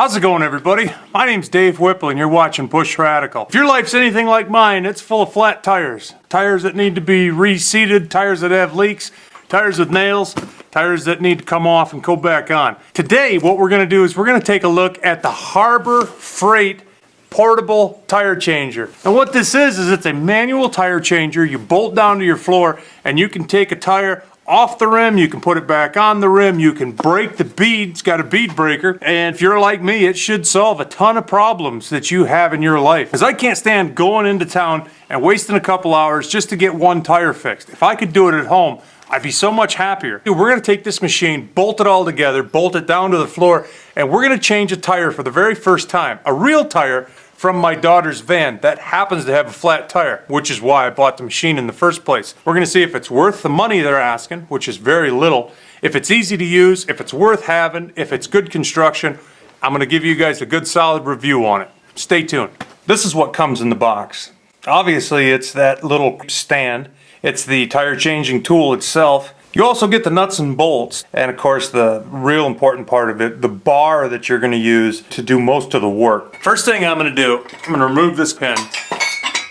How's it going, everybody? My name's Dave Whipple and you're watching Bush Radical. If your life's anything like mine, it's full of flat tires. Tires that need to be reseated, tires that have leaks, tires with nails, tires that need to come off and go back on. Today, what we're gonna do is we're gonna take a look at the Harbor Freight portable tire changer. And what this is it's a manual tire changer. You bolt down to your floor and you can take a tire off the rim, you can put it back on the rim, you can break the bead, it's got a bead breaker, and if you're like me, it should solve a ton of problems that you have in your life. Because I can't stand going into town and wasting a couple hours just to get one tire fixed. If I could do it at home, I'd be so much happier. We're gonna take this machine, bolt it all together, bolt it down to the floor, and we're gonna change a tire for the very first time. A real tire from my daughter's van that happens to have a flat tire, which is why I bought the machine in the first place. We're gonna see if it's worth the money they're asking, which is very little, if it's easy to use, if it's worth having, if it's good construction. I'm gonna give you guys a good solid review on it. Stay tuned. This is what comes in the box. Obviously, it's that little stand. It's the tire changing tool itself. You also get the nuts and bolts, and of course the real important part of it, the bar that you're going to use to do most of the work. First thing I'm going to do, I'm going to remove this pin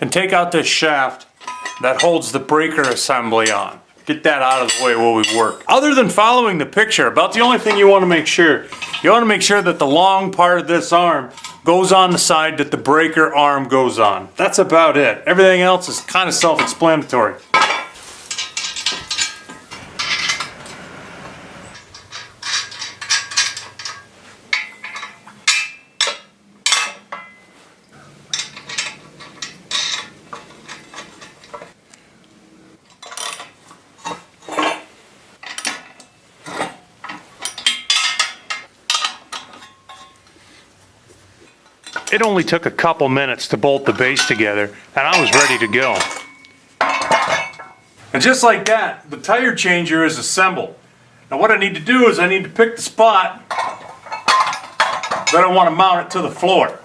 and take out this shaft that holds the breaker assembly on. Get that out of the way while we work. Other than following the picture, about the only thing you want to make sure that the long part of this arm goes on the side that the breaker arm goes on. That's about it. Everything else is kind of self-explanatory. It only took a couple minutes to bolt the base together, and I was ready to go. And just like that, the tire changer is assembled. Now what I need to do is I need to pick the spot that I want to mount it to the floor.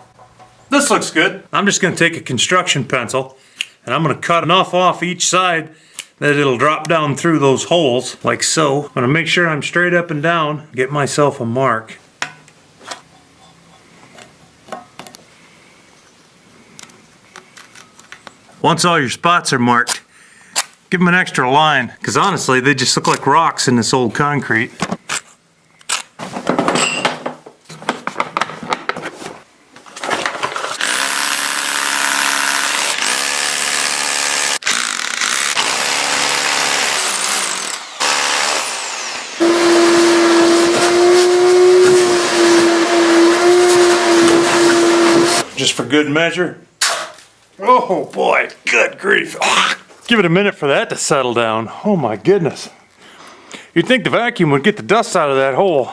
This looks good. I'm just going to take a construction pencil, and I'm going to cut enough off each side that it'll drop down through those holes, like so. I'm going to make sure I'm straight up and down, get myself a mark. Once all your spots are marked, give them an extra line, because honestly, they just look like rocks in this old concrete. Just for good measure. Oh boy, good grief. Give it a minute for that to settle down. Oh my goodness. You'd think the vacuum would get the dust out of that hole,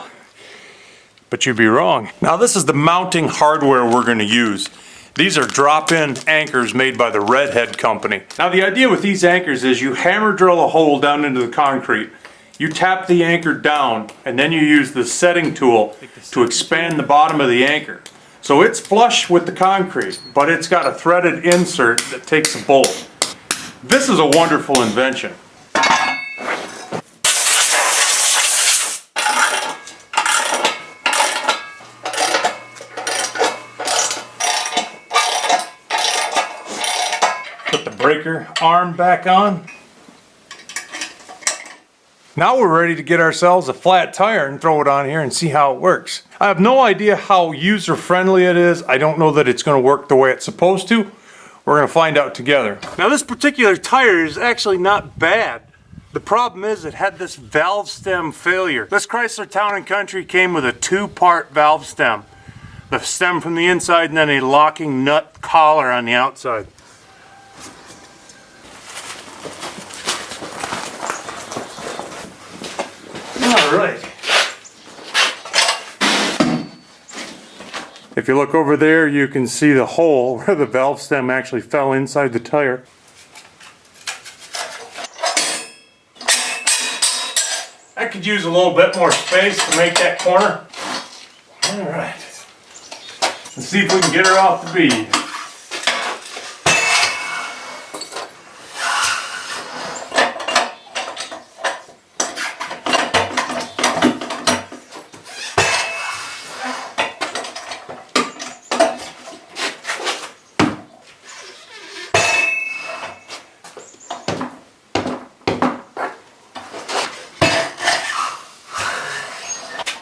but you'd be wrong. Now this is the mounting hardware we're going to use. These are drop-in anchors made by the Redhead company. Now the idea with these anchors is you hammer drill a hole down into the concrete, you tap the anchor down, and then you use the setting tool to expand the bottom of the anchor. So it's flush with the concrete, but it's got a threaded insert that takes a bolt. This is a wonderful invention. Put the breaker arm back on. Now we're ready to get ourselves a flat tire and throw it on here and see how it works. I have no idea how user-friendly it is. I don't know that it's going to work the way it's supposed to. We're going to find out together. Now this particular tire is actually not bad. The problem is it had this valve stem failure. This Chrysler Town & Country came with a two-part valve stem. The stem from the inside and then a locking nut collar on the outside. All right. If you look over there, you can see the hole where the valve stem actually fell inside the tire. I could use a little bit more space to make that corner. All right. Let's see if we can get her off the bead.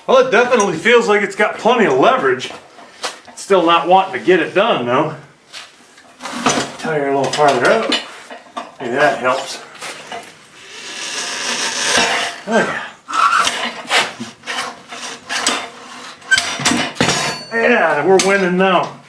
Well, it definitely feels like it's got plenty of leverage. Still not wanting to get it done though. Tire a little farther out. Maybe that helps. Okay. Yeah, we're winning now.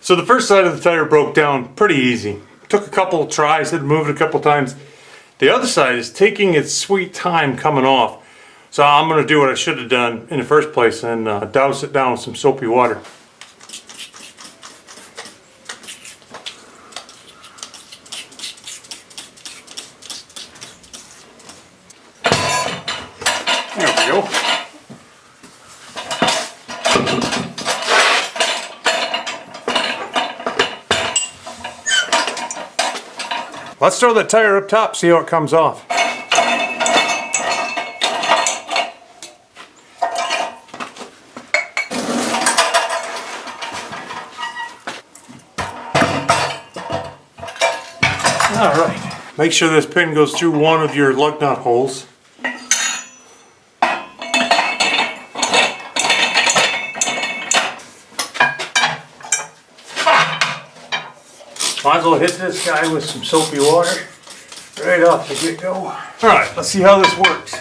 So the first side of the tire broke down pretty easy. Took a couple of tries, had to move it a couple times. The other side is taking its sweet time coming off. So I'm going to do what I should have done in the first place and douse it down with some soapy water. There we go. Let's throw that tire up top, see how it comes off. All right, make sure this pin goes through one of your lug nut holes. Might as well hit this guy with some soapy water right off the get-go. All right, let's see how this works.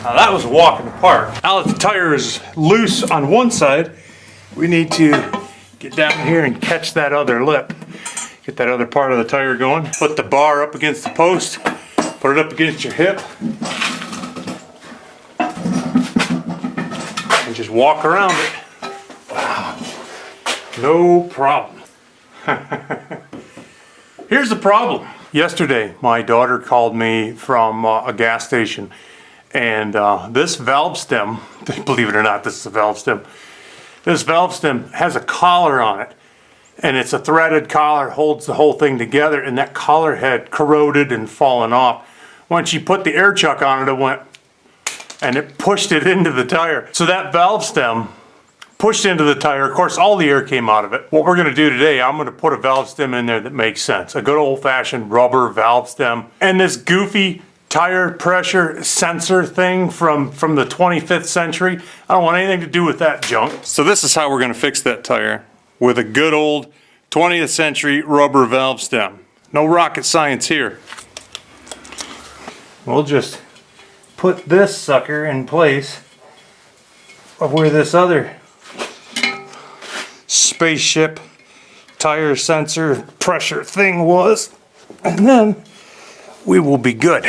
Now that was a walk in the park. Now that the tire is loose on one side, we need to get down here and catch that other lip. Get that other part of the tire going. Put the bar up against the post, put it up against your hip. And just walk around it. Wow. No problem. Here's the problem. Yesterday, my daughter called me from a gas station, and this valve stem, believe it or not, this is a valve stem. This valve stem has a collar on it, and it's a threaded collar, holds the whole thing together, and that collar had corroded and fallen off. When she put the air chuck on it, it went, and it pushed it into the tire. So that valve stem pushed into the tire. Of course, all the air came out of it. What we're gonna do today, I'm gonna put a valve stem in there that makes sense. A good old-fashioned rubber valve stem. And this goofy tire pressure sensor thing from the 25th century, I don't want anything to do with that junk. So this is how we're gonna fix that tire, with a good old 20th century rubber valve stem. No rocket science here. We'll just put this sucker in place of where this other spaceship tire sensor pressure thing was, and then we will be good.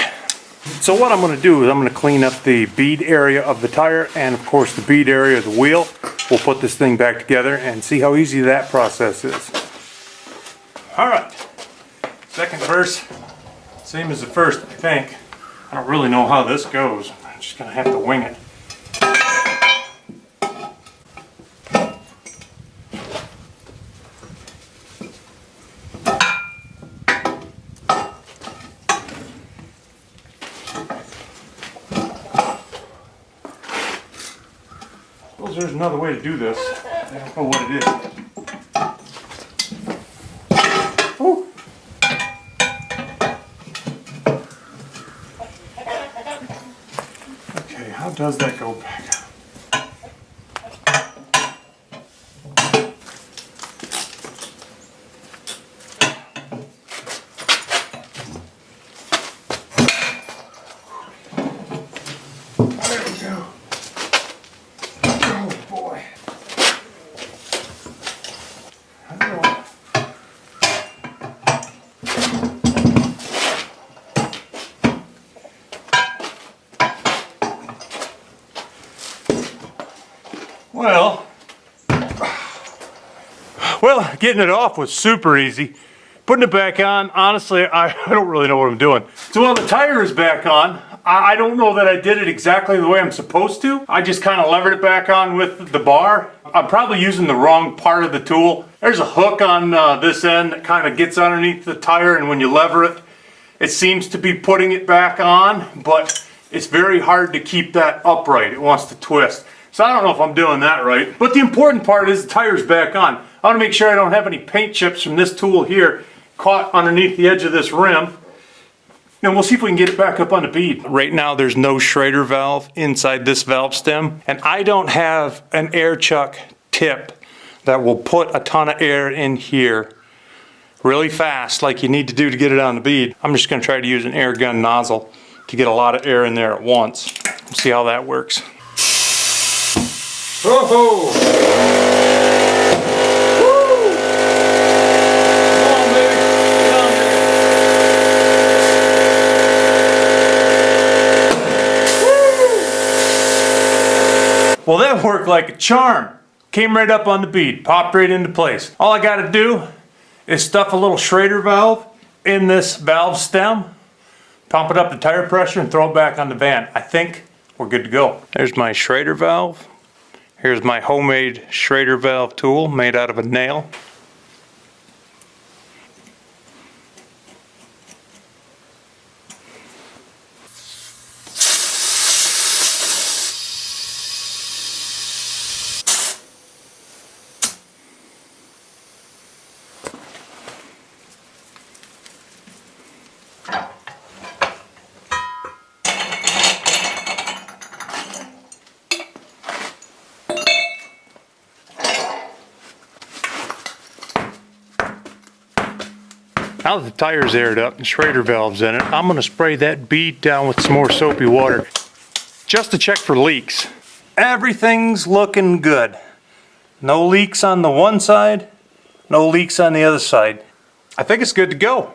So what I'm going to do is I'm going to clean up the bead area of the tire and of course the bead area of the wheel. We'll put this thing back together and see how easy that process is. Alright, second verse, same as the first, I think. I don't really know how this goes. I'm just going to have to wing it. I suppose there's another way to do this. I don't know what it is. Ooh. Okay, how does that go back? There we go. Oh boy. I don't know. Well, getting it off was super easy. Putting it back on, honestly, I don't really know what I'm doing. So while the tire is back on, I don't know that I did it exactly the way I'm supposed to. I just kind of levered it back on with the bar. I'm probably using the wrong part of the tool. There's a hook on this end that kind of gets underneath the tire, and when you lever it, it seems to be putting it back on, but it's very hard to keep that upright. It wants to twist. So I don't know if I'm doing that right. But the important part is the tire's back on. I want to make sure I don't have any paint chips from this tool here caught underneath the edge of this rim. And we'll see if we can get it back up on the bead. Right now there's no Schrader valve inside this valve stem, and I don't have an air chuck tip that will put a ton of air in here really fast like you need to do to get it on the bead. I'm just going to try to use an air gun nozzle to get a lot of air in there at once. See how that works. Whoa! Well, that worked like a charm. Came right up on the bead, popped right into place. All I gotta do is stuff a little Schrader valve in this valve stem, pump it up to tire pressure, and throw it back on the van. I think we're good to go. There's my Schrader valve. Here's my homemade Schrader valve tool made out of a nail. Now that the tire's aired up and Schrader valve's in it, I'm going to spray that bead down with some more soapy water just to check for leaks. Everything's looking good. No leaks on the one side, no leaks on the other side. I think it's good to go.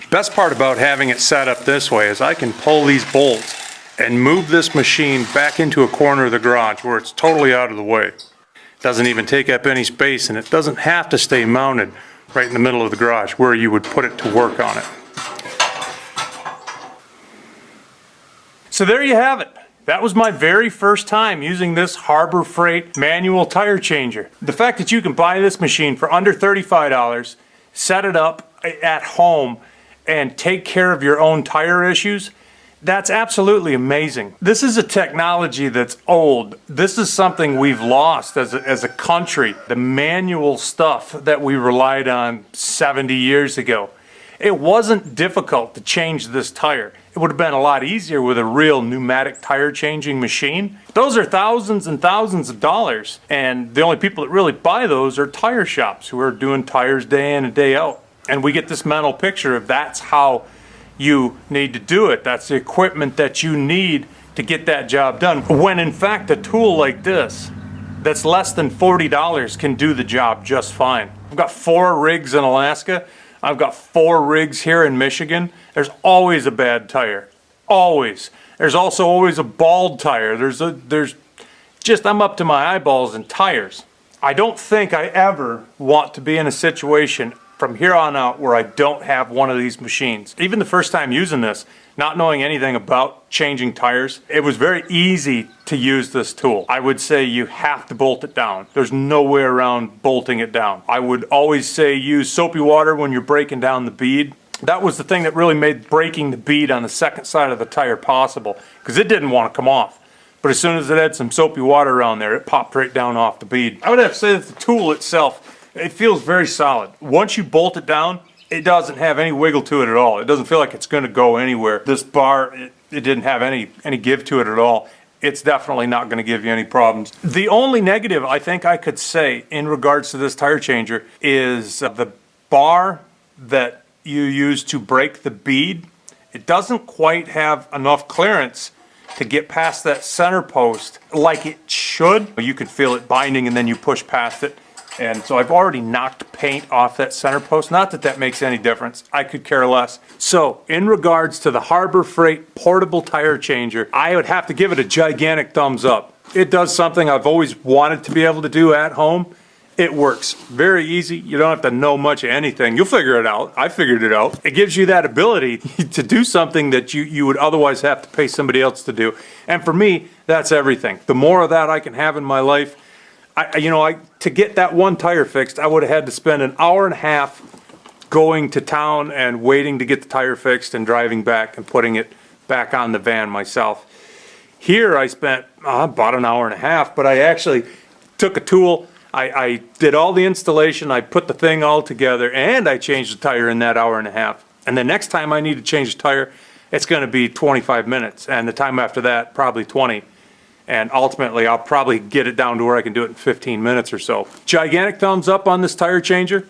Best part about having it set up this way is I can pull these bolts and move this machine back into a corner of the garage where it's totally out of the way. It doesn't even take up any space, and it doesn't have to stay mounted right in the middle of the garage where you would put it to work on it. So there you have it. That was my very first time using this Harbor Freight manual tire changer. The fact that you can buy this machine for under $35, set it up at home, and take care of your own tire issues, that's absolutely amazing. This is a technology that's old. This is something we've lost as a country. The manual stuff that we relied on 70 years ago. It wasn't difficult to change this tire. It would have been a lot easier with a real pneumatic tire changing machine. Those are thousands and thousands of dollars, and the only people that really buy those are tire shops who are doing tires day in and day out. And we get this mental picture of that's how you need to do it. That's the equipment that you need to get that job done. When in fact a tool like this that's less than $40 can do the job just fine. I've got 4 rigs in Alaska. I've got 4 rigs here in Michigan. There's always a bad tire. Always. There's also always a bald tire. I'm up to my eyeballs in tires. I don't think I ever want to be in a situation from here on out where I don't have one of these machines. Even the first time using this, not knowing anything about changing tires, it was very easy to use this tool. I would say you have to bolt it down. There's no way around bolting it down. I would always say use soapy water when you're breaking down the bead. That was the thing that really made breaking the bead on the second side of the tire possible, because it didn't want to come off. But as soon as it had some soapy water around there, it popped right down off the bead. I would have to say that the tool itself, it feels very solid. Once you bolt it down, it doesn't have any wiggle to it at all. It doesn't feel like it's going to go anywhere. This bar, it didn't have any give to it at all. It's definitely not going to give you any problems. The only negative I think I could say in regards to this tire changer is the bar that you use to break the bead. It doesn't quite have enough clearance to get past that center post like it should. You can feel it binding and then you push past it. And so I've already knocked paint off that center post. Not that that makes any difference. I could care less. So in regards to the Harbor Freight portable tire changer, I would have to give it a gigantic thumbs up. It does something I've always wanted to be able to do at home. It works very easy. You don't have to know much of anything. You'll figure it out. I figured it out. It gives you that ability to do something that you would otherwise have to pay somebody else to do. And for me, that's everything. The more of that I can have in my life, to get that one tire fixed, I would have had to spend an hour and a half going to town and waiting to get the tire fixed and driving back and putting it back on the van myself. Here I spent about an hour and a half, but I actually took a tool. I did all the installation, I put the thing all together, and I changed the tire in that hour and a half. And the next time I need to change the tire, it's going to be 25 minutes, and the time after that, probably 20. And ultimately, I'll probably get it down to where I can do it in 15 minutes or so. Gigantic thumbs up on this tire changer.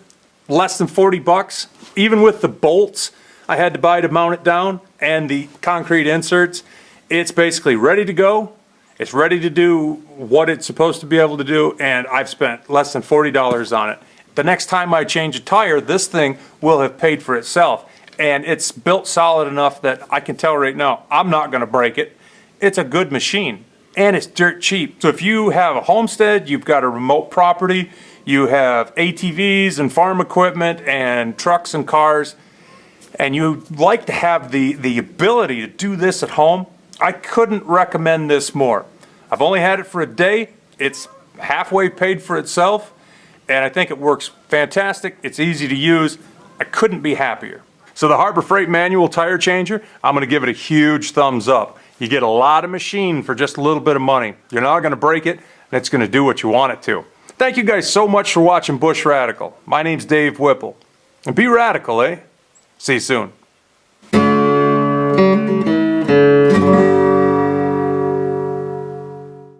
Less than 40 bucks. Even with the bolts I had to buy to mount it down and the concrete inserts, it's basically ready to go. It's ready to do what it's supposed to be able to do, and I've spent less than $40 on it. The next time I change a tire, this thing will have paid for itself. And it's built solid enough that I can tell right now, I'm not going to break it. It's a good machine. And it's dirt cheap. So if you have a homestead, you've got a remote property, you have ATVs and farm equipment and trucks and cars, and you'd like to have the ability to do this at home, I couldn't recommend this more. I've only had it for a day. It's halfway paid for itself, and I think it works fantastic. It's easy to use. I couldn't be happier. So the Harbor Freight manual tire changer, I'm going to give it a huge thumbs up. You get a lot of machine for just a little bit of money. You're not going to break it, and it's going to do what you want it to. Thank you guys so much for watching Bush Radical. My name's Dave Whipple. And be radical, eh? See you soon.